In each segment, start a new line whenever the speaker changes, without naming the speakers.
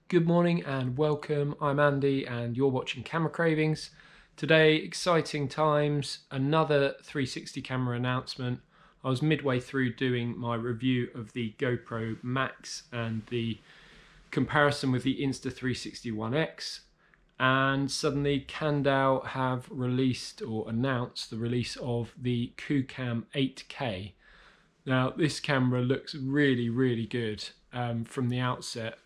Good morning and welcome. I'm Andy and you're watching Camera Cravings. Today, exciting times, another 360 camera announcement. I was midway through doing my review of the GoPro Max and the comparison with the Insta360 One X, and suddenly KanDao have released or announced the release of the QooCam 8K. Now this camera looks really good from the outset.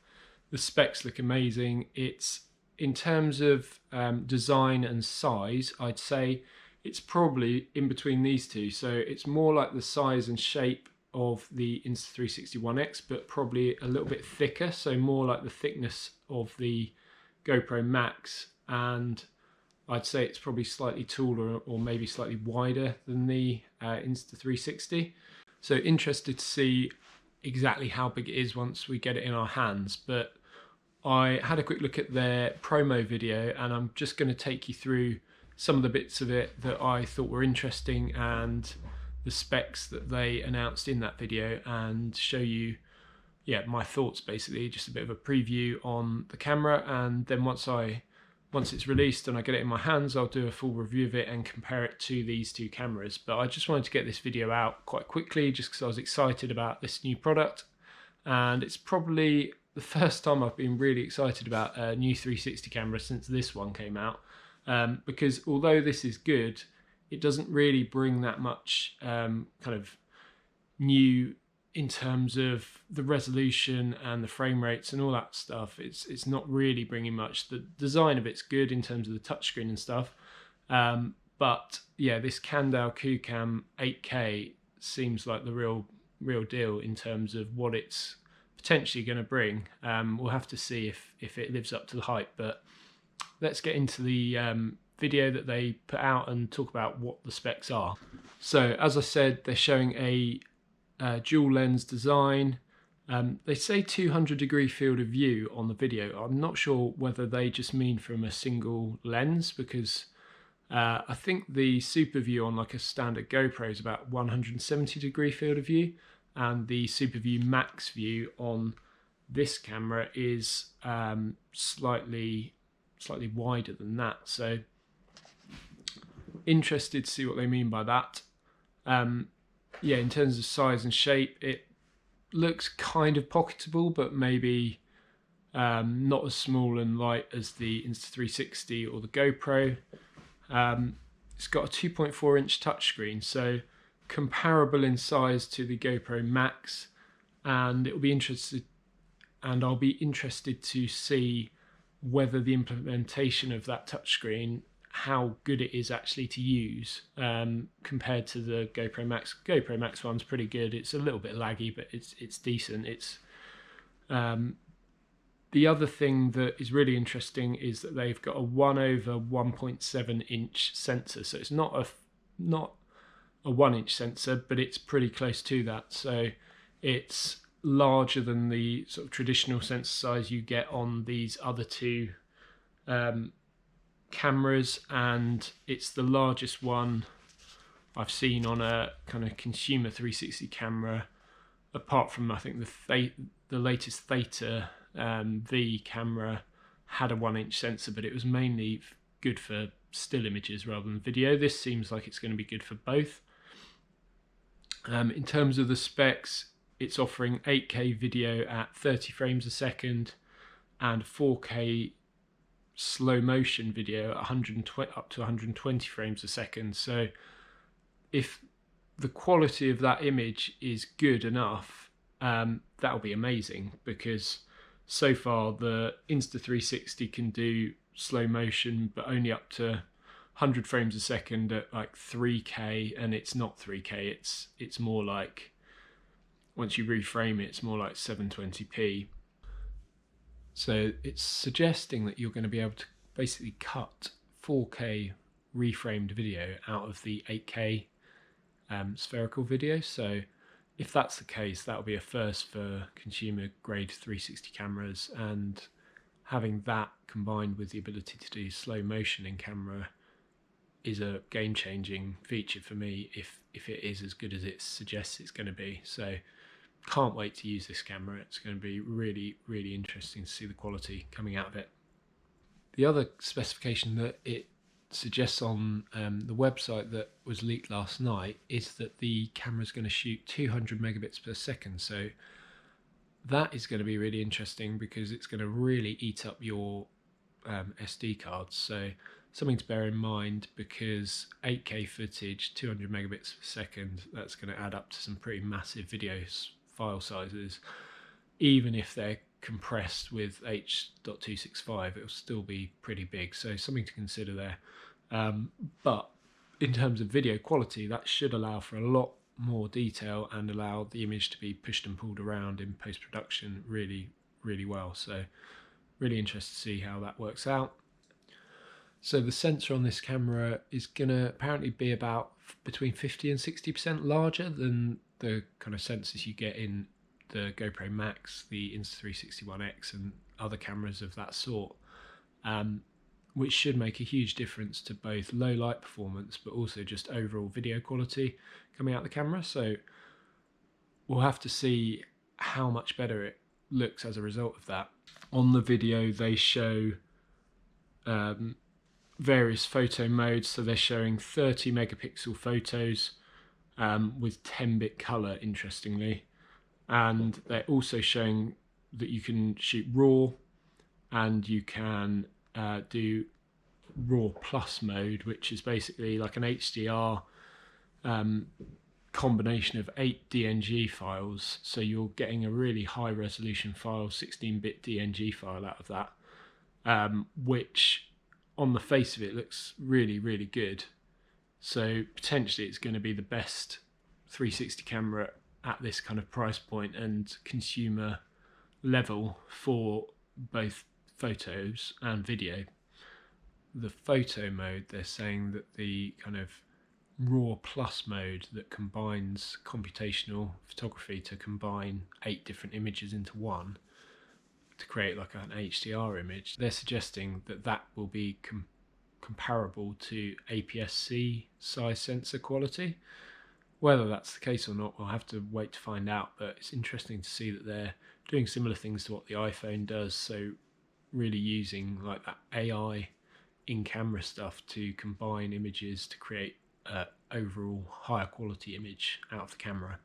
The specs look amazing. It's, in terms of design and size, I'd say it's probably in between these two. So it's more like the size and shape of the Insta360 One X, but probably a little bit thicker. So more like the thickness of the GoPro Max. And I'd say it's probably slightly taller or maybe slightly wider than the Insta360. So interested to see exactly how big it is once we get it in our hands. But I had a quick look at their promo video and I'm just going to take you through some of the bits of it that I thought were interesting and the specs that they announced in that video, and show you my thoughts, basically just a bit of a preview on the camera. And then once it's released and I get it in my hands, I'll do a full review of it and compare it to these two cameras. But I just wanted to get this video out quite quickly just because I was excited about this new product, and it's probably the first time I've been really excited about a new 360 camera since this one came out, because although this is good, it doesn't really bring that much kind of new in terms of the resolution and the frame rates and all that stuff. It's not really bringing much. The design of it's good in terms of the touchscreen and stuff, but yeah, this KanDao QooCam 8K seems like the real deal in terms of what it's potentially going to bring. We'll have to see if it lives up to the hype, but let's get into the video that they put out and talk about what the specs are. So as I said, they're showing a dual lens design. They say 200-degree field of view on the video. I'm not sure whether they just mean from a single lens, because I think the super view on like a standard GoPro is about 170-degree field of view, and the Super View Max view on this camera is slightly wider than that. So interested to see what they mean by that. Yeah, in terms of size and shape, it looks kind of pocketable, but maybe not as small and light as the Insta360 or the GoPro. It's got a 2.4-inch touchscreen, so comparable in size to the GoPro Max, and I'll be interested to see whether the implementation of that touchscreen, how good it is actually to use compared to the GoPro Max. GoPro Max one's pretty good. It's a little bit laggy, but it's decent. It's the other thing that is really interesting is that they've got a 1/1.7-inch sensor, so it's not a 1-inch sensor, but it's pretty close to that. So it's larger than the sort of traditional sensor size you get on these other two cameras, and it's the largest one I've seen on a kind of consumer 360 camera, apart from I think the latest Theta V camera had a 1-inch sensor, but it was mainly good for still images rather than video. This seems like it's going to be good for both. In terms of the specs, it's offering 8K video at 30 frames a second and 4K slow motion video at 120 up to 120 frames a second. So if the quality of that image is good enough, that'll be amazing, because so far the Insta360 can do slow motion but only up to 100 frames a second at like 3K, and it's not 3K, it's more like, once you reframe it, it's more like 720p. So it's suggesting that you're going to be able to basically cut 4K reframed video out of the 8K spherical video. So if that's the case, that'll be a first for consumer grade 360 cameras, and having that combined with the ability to do slow motion in camera is a game-changing feature for me if it is as good as it suggests it's going to be. So can't wait to use this camera. It's going to be really, really interesting to see the quality coming out of it. The other specification that it suggests on the website that was leaked last night is that the camera is going to shoot 200 megabits per second. So that is going to be really interesting because it's going to really eat up your SD cards. So something to bear in mind, because 8K footage, 200 megabits per second, that's going to add up to some pretty massive video file sizes. Even if they're compressed with H.265, it'll still be pretty big. So something to consider there. But in terms of video quality, that should allow for a lot more detail and allow the image to be pushed and pulled around in post-production really, really well. So really interested to see how that works out. So the sensor on this camera is going to apparently be about between 50 and 60% larger than the kind of sensors you get in the GoPro Max, the Insta360 and other cameras of that sort, which should make a huge difference to both low light performance but also just overall video quality coming out the camera. So we'll have to see how much better it looks as a result of that. On the video they show various photo modes, so they're showing 30 megapixel photos with 10-bit color, interestingly, and they're also showing that you can shoot RAW and you can do RAW plus mode, which is basically like an HDR combination of 8 DNG files, so you're getting a really high resolution file, 16-bit DNG file out of that, which on the face of it looks really, really good. So potentially it's going to be the best 360 camera at this kind of price point and consumer level for both photos and video. The photo mode, they're saying that the kind of RAW plus mode that combines computational photography to combine 8 different images into one to create like an HDR image, they're suggesting that that will be comparable to APS-C size sensor quality. Whether that's the case or not, we'll have to wait to find out, but it's interesting to see that they're doing similar things to what the iPhone does, so really using like that AI in-camera stuff to combine images to create overall higher quality image out of the camera.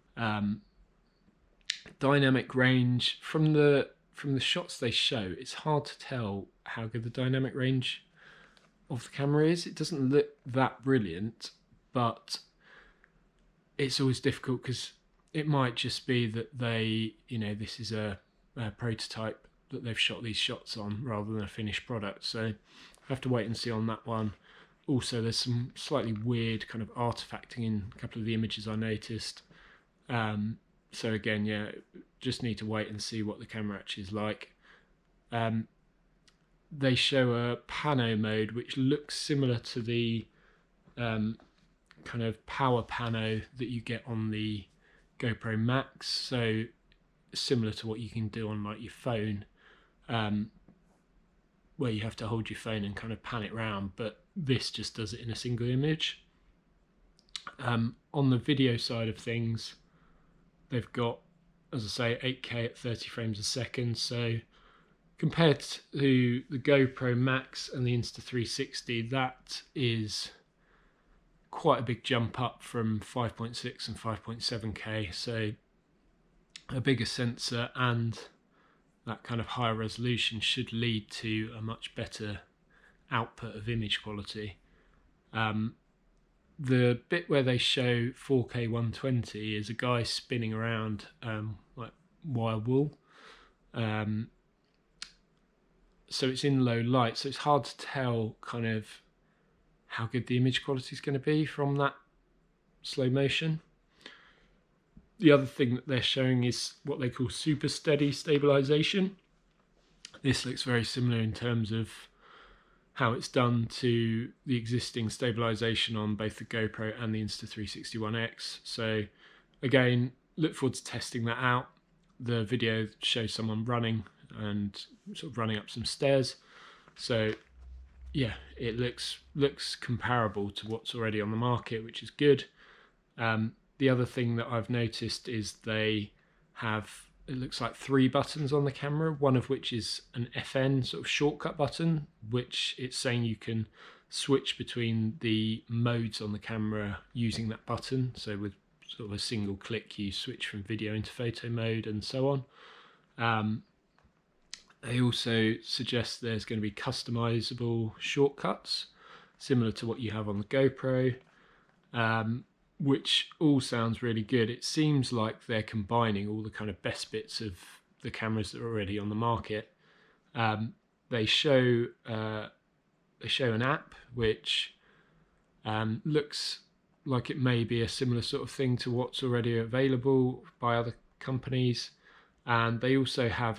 Dynamic range, from the shots they show, it's hard to tell how good the dynamic range of the camera is. It doesn't look that brilliant, but it's always difficult because it might just be that they, this is a prototype that they've shot these shots on rather than a finished product. So I have to wait and see on that one. Also, there's some slightly weird kind of artifacting in a couple of the images I noticed. So again, yeah, just need to wait and see what the camera actually is like. They show a Pano Mode, which looks similar to the kind of power pano that you get on the GoPro Max. So similar to what you can do on like your phone, where you have to hold your phone and kind of pan it round, but this just does it in a single image. On the video side of things, they've got, as I say, 8K at 30 frames a second. So compared to the GoPro Max and the Insta360, that is quite a big jump up from 5.6 and 5.7K. So a bigger sensor and that kind of higher resolution should lead to a much better output of image quality. The bit where they show 4K 120 is a guy spinning around like wire wool. So it's in low light, so it's hard to tell kind of how good the image quality is going to be from that slow motion. The other thing that they're showing is what they call super steady stabilization. This looks very similar in terms of how it's done to the existing stabilization on both the GoPro and the Insta360 One X. So again, look forward to testing that out. The video shows someone running and sort of running up some stairs. So yeah, it looks comparable to what's already on the market, which is good. The other thing that I've noticed is they have, it looks like 3 buttons on the camera, one of which is an FN sort of shortcut button, which it's saying you can switch between the modes on the camera using that button. So with sort of a single click you switch from video into photo mode and so on. They also suggest there's going to be customizable shortcuts similar to what you have on the GoPro, which all sounds really good. It seems like they're combining all the kind of best bits of the cameras that are already on the market. They show an app which looks like it may be a similar sort of thing to what's already available by other companies. And they also have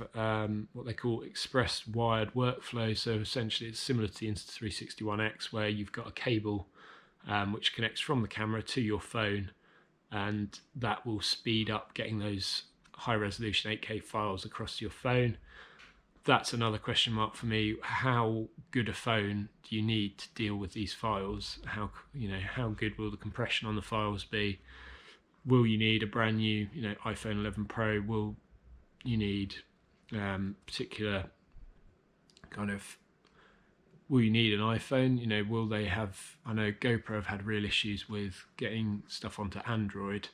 what they call express wired workflow. So essentially it's similar to the Insta360 One X, where you've got a cable which connects from the camera to your phone, and that will speed up getting those high resolution 8K files across to your phone. That's another question mark for me. How good a phone do you need to deal with these files? How good will the compression on the files be? Will you need a brand new iPhone 11 Pro? Will you need particular kind of, will you need an iPhone? Will they have, I know GoPro have had real issues with getting stuff onto Android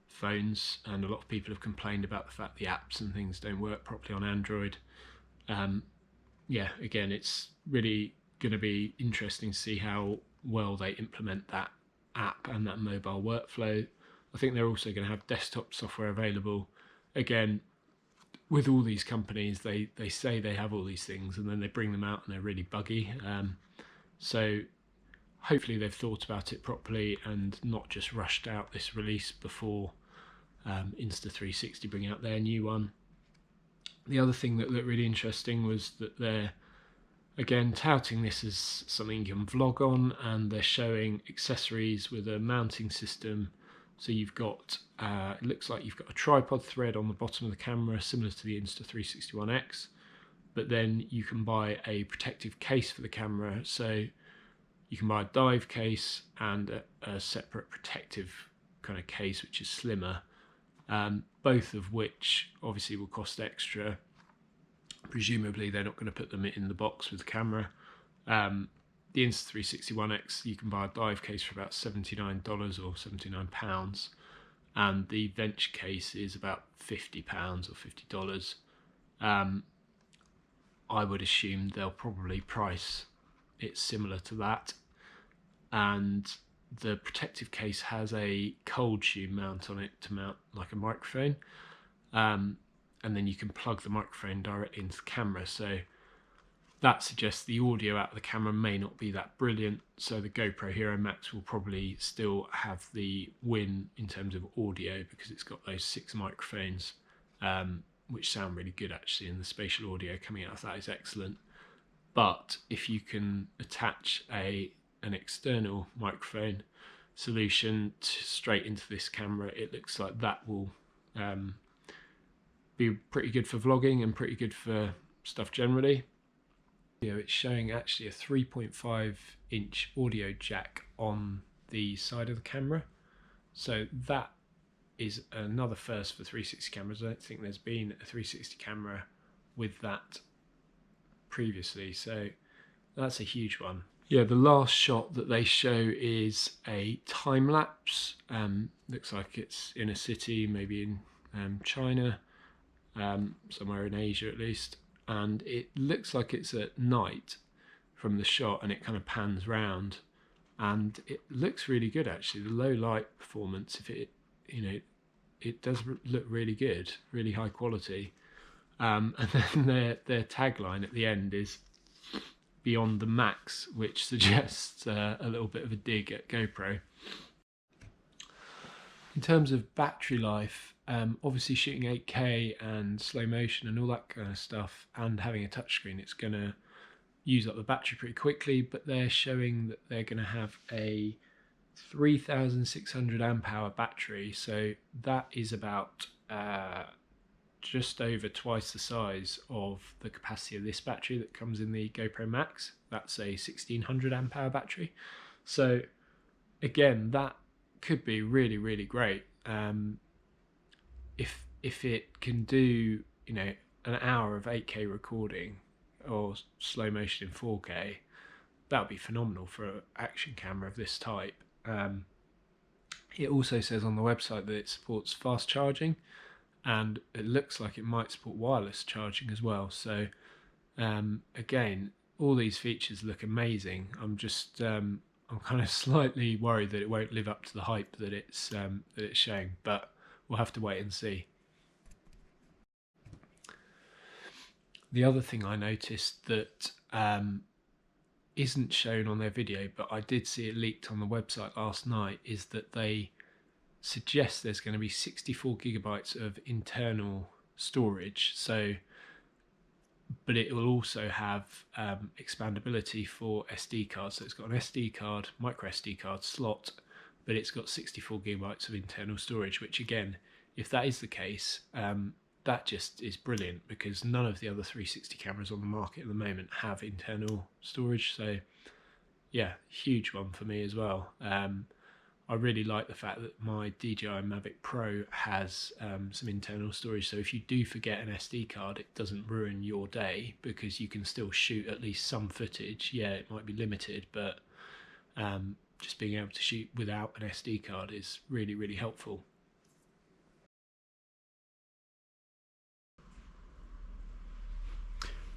phones, and a lot of people have complained about the fact the apps and things don't work properly on Android. Again, it's really going to be interesting to see how well they implement that app and that mobile workflow. I think they're also going to have desktop software available. Again, with all these companies, they say they have all these things and then they bring them out and they're really buggy. So hopefully they've thought about it properly and not just rushed out this release before Insta360 bring out their new one. The other thing that looked really interesting was that they're, again, touting this as something you can vlog on, and they're showing accessories with a mounting system. So you've got, it looks like you've got a tripod thread on the bottom of the camera, similar to the Insta360 One X, but then you can buy a protective case for the camera. So you can buy a dive case and a separate protective kind of case, which is slimmer, both of which obviously will cost extra. Presumably they're not going to put them in the box with the camera. The Insta360 One X, you can buy a dive case for about $79 or £79, and the Venture case is about £50 or $50. I would assume they'll probably price it similar to that, and the protective case has a cold shoe mount on it to mount like a microphone, and then you can plug the microphone directly into the camera. So that suggests the audio out of the camera may not be that brilliant, so the GoPro Hero Max will probably still have the win in terms of audio, because it's got those 6 microphones, which sound really good actually, and the spatial audio coming out of that is excellent. But if you can attach an external microphone solution straight into this camera, it looks like that will be pretty good for vlogging and pretty good for stuff generally. It's showing actually a 3.5 inch audio jack on the side of the camera, so that is another first for 360 cameras. I don't think there's been a 360 camera with that previously, so that's a huge one. The last shot that they show is a time-lapse. Looks like it's in a city, maybe in China, somewhere in Asia at least, and it looks like it's at night from the shot, and it kind of pans round, and it looks really good actually. The low light performance, if it does look really good, really high quality. And then their tagline at the end is "Beyond the Max," which suggests a little bit of a dig at GoPro. In terms of battery life, obviously shooting 8K and slow motion and all that kind of stuff, and having a touchscreen, it's going to use up the battery pretty quickly, but they're showing that they're going to have a 3,600 amp hour battery, so that is about just over twice the size of the capacity of this battery that comes in the GoPro Max. That's a 1,600 amp hour battery. So again, that could be really, really great. if it can do, you know, an hour of 8K recording or slow motion in 4K, that would be phenomenal for an action camera of this type. It also says on the website that it supports fast charging, and it looks like it might support wireless charging as well. So again, all these features look amazing. I'm kind of slightly worried that it won't live up to the hype that it's showing, but we'll have to wait and see. The other thing I noticed that isn't shown on their video, but I did see it leaked on the website last night, is that they suggest there's going to be 64 gigabytes of internal storage. So, but it will also have expandability for SD cards. So it's got an SD card, micro SD card slot, but it's got 64 gigabytes of internal storage, which again, if that is the case, that just is brilliant, because none of the other 360 cameras on the market at the moment have internal storage. So yeah, huge one for me as well. I really like the fact that my DJI Mavic Pro has some internal storage, so if you do forget an SD card, it doesn't ruin your day, because you can still shoot at least some footage. Yeah, it might be limited, but just being able to shoot without an SD card is really, really helpful.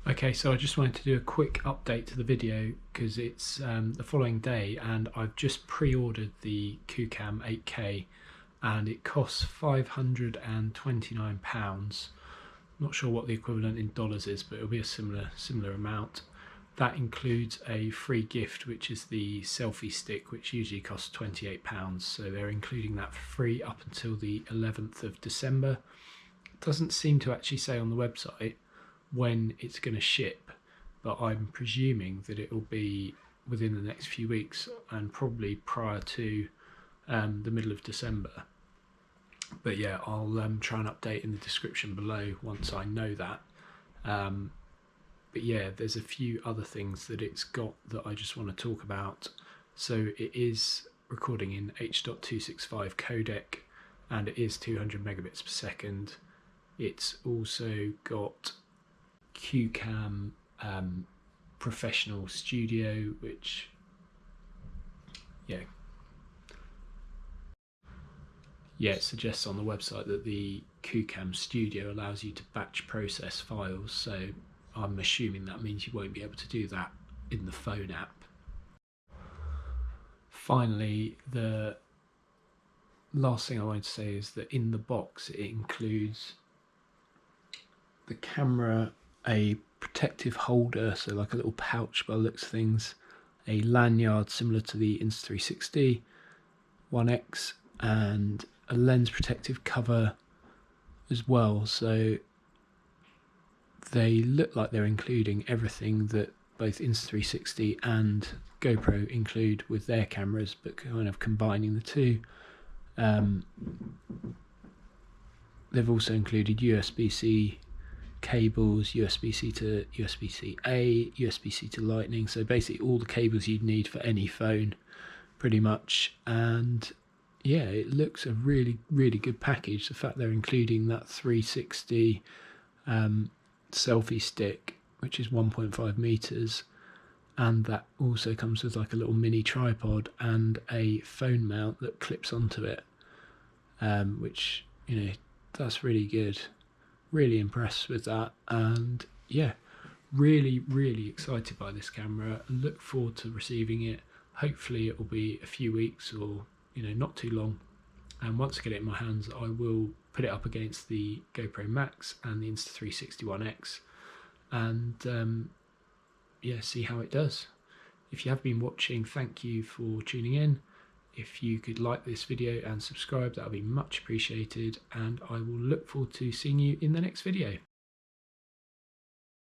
Okay, so I just wanted to do a quick update to the video, because it's the following day and I've just pre-ordered the QooCam 8K and it costs £529. Not sure what the equivalent in dollars is, but it'll be a similar amount. That includes a free gift, which is the selfie stick, which usually costs £28. So they're including that for free up until the 11th of December. It doesn't seem to actually say on the website when it's going to ship, but I'm presuming that it will be within the next few weeks and probably prior to the middle of December. But yeah, I'll try and update in the description below once I know that. But yeah, there's a few other things that it's got that I just want to talk about. So it is recording in H.265 codec and it is 200 megabits per second. It's also got QooCam Professional Studio, which it suggests on the website that the QooCam Studio allows you to batch process files, so I'm assuming that means you won't be able to do that in the phone app. Finally, the last thing I wanted to say is that in the box it includes the camera, a protective holder, so like a little pouch by the looks of things, a lanyard similar to the Insta360 One X, and a lens protective cover as well. So they look like they're including everything that both Insta360 and GoPro include with their cameras, but kind of combining the two. They've also included USB-C cables, USB-C to USB-C-A, USB-C to Lightning, so basically all the cables you'd need for any phone pretty much. And yeah, it looks a really, really good package. The fact they're including that 360 selfie stick, which is 1.5 meters, and that also comes with like a little mini tripod and a phone mount that clips onto it, which, you know, that's really good. Really impressed with that, and yeah, really, really excited by this camera. Look forward to receiving it. Hopefully it will be a few weeks, or, you know, not too long, and once I get it in my hands I will put it up against the GoPro Max and the Insta360 One X and yeah, see how it does. If you have been watching, thank you for tuning in. If you could like this video and subscribe, that would be much appreciated, and I will look forward to seeing you in the next video.